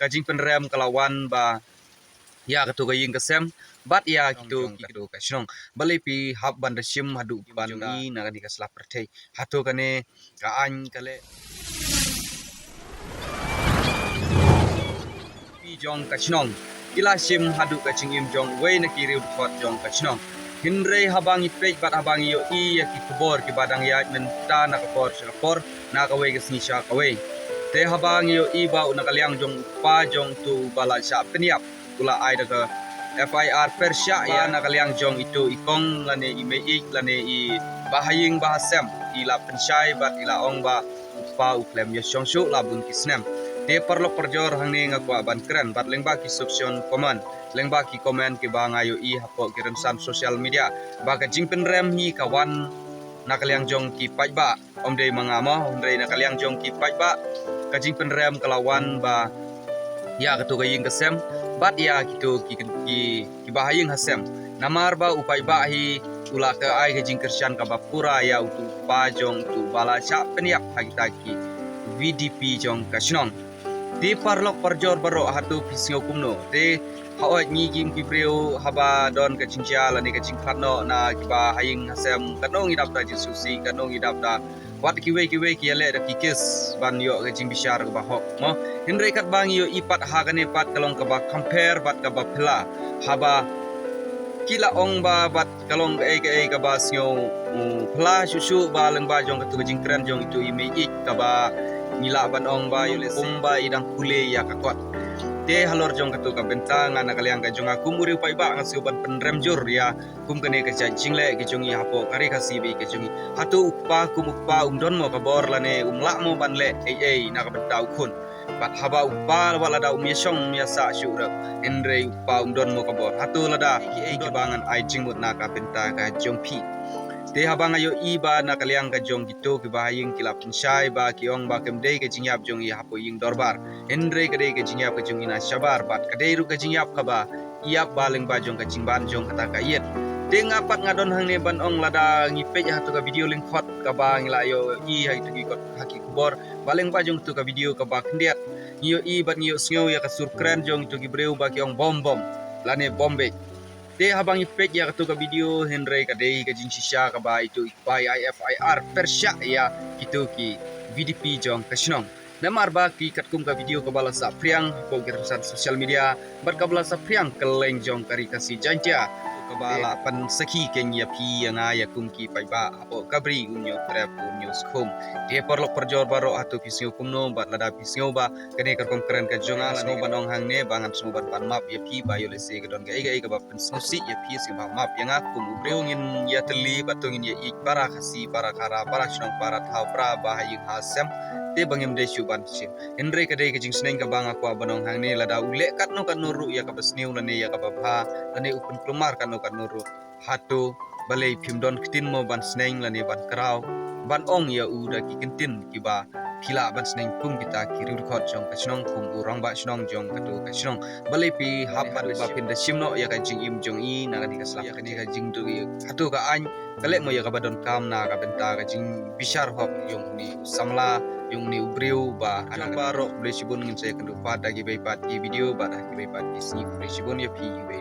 kajing penrem kelawan ba ya ketu gaying kesem bat ya gitu gitu kasyong balai pi hab banda sim hadu bandi na di kasla pertei hatu kane ka an kale pi jong kashnong ila sim hadu kaching im jong wei na kiri khot jong kashnong hinre habang ipej bat habang yo I ya ki kubor ki badang ya menta na kapor na ka wei gesni sha ka wei te habang yo I ba na kalyang jong pa jong tu bala sha peniap kula ai daga FIR Persya ya na kalyang jong itu ikong lane I meik lane I bahaying bahasem ila pensyai bat ila ong ba pa uklem ya syongshu labun kisnem te perlo perjor hangni ngakwa ban keren bat lengba ki section comment lengba ki komen ki bang ayo I hapo ki rensan sosial media ba ka jingpen rem hi kawan na kalyang jong ki pajba om dei mangama om dei na kalyang jong ki pajba ka jingpen rem kalawan ba ya ketu gaying kesem bat ya gitu ki bahaying hasem namar ba upai ba hi ula ke ai ke jingkersian ka bapura ya utu pajong tu bala cha peniap hagitaki VDP jong kasnong di parlok perjor baro hatu pisngo kumno te hawat ni gim ki breu haba don ka cingcia lani ka cingkratno na ki bahaying hasem kanong idap da jisusi kanong idap da wat kiwe ki ale da kikis ban yo ke jing bishar ka bahok mo Henry kat bang yo ipat hagane pat kalong ka ba compare bat ka ba pela haba kila ong ba bat kalong ka ba snyo pela susu ba leng ba jong ka tu jing kran jong itu ime ik ka ba nila ban ong ba yo le bomba idang kule ya ka kwat te halor jong ka tu ka bentang ana kalyang ka jong aku muri pai ba ngasiu ban penrem jur ya kum kene ka jing le ke jong I hapo kari ka sibi ke jong hatu uppa kum uppa don mo ka bor lane la mo ban le na ka bentau kun bat haba uppa wala da yesong sa syura endre uppa don mo ka bor hatu lada ki bangan ai jingmut na ka benta ka jong pi te habang ayo I ba na kalyang ka jong gitu ki bahaying kilap pensyai ba kiong ba kemdei ke jingyap jong I hapo ying dorbar endre ka dei ke jingyap ka jong ina syabar bat ka dei ru ka jingyap ka ba iap baleng ba jong ka jingban jong kata ka yet te ngapat ngadon hang ne ban ong lada ngipej hatu ka video lingkot ka ba ngilayo I ha itu ki haki kubor baleng ba jong tu ka video ka ba kendiat ngiyo I bat ngiyo sngow ya ka surkren jong itu ki breu ba kiong bom lane bombe te habang ipek ya ketu ka video Henry ka dei ka jing shisha ka ba itu ipai IFIR Persya ya gitu ki VDP jong kasnong namar ba ki katkum ka video ka bala sa priang ko gersan sosial media bar ka bala sa priang keleng jong kari kasi janja ka bala pan saki ken ya pi yang ya kum ki pai ba apo kabri unyo trap unyo skum te perlok perjor baro atu pisio kumno bat lada pisio ba kene ka kom keren ka jonga la no banong hang ne bangan semua ban map ya pi ba yo lese ka don ga iga ba pen snusi ya pi si ba map yang aku ubreungin ya teli batungin ya ik para kasi para kara para snong para thau pra ba haying hasem te bangem de syuban sim Henry ka dei ka jing sneng ka bang aku banong hang ne lada ule kat no ru ya ka besniu la ne ya ka ba lane upun plumar kan no nuru hatu balai pimdon kitin mo ban sneng lani ban kerau ban ong ya uda ki kentin ki ba pila ban sneng kum kita ki record jong ka snong kum urang ba snong jong katu ka snong balai pi hapat ba pinda simno ya ka jing im jong I na ka di ka slap ka di ka jing tu hatu ka an kale mo ya ka badon kam na ka benta ka jing bishar hop yong ni samla yung ni ubriu ba anang baro boleh sibun ngin saya kendu pada gi bai pat gi video ba ki bai pat gi sni boleh sibun ya pi bai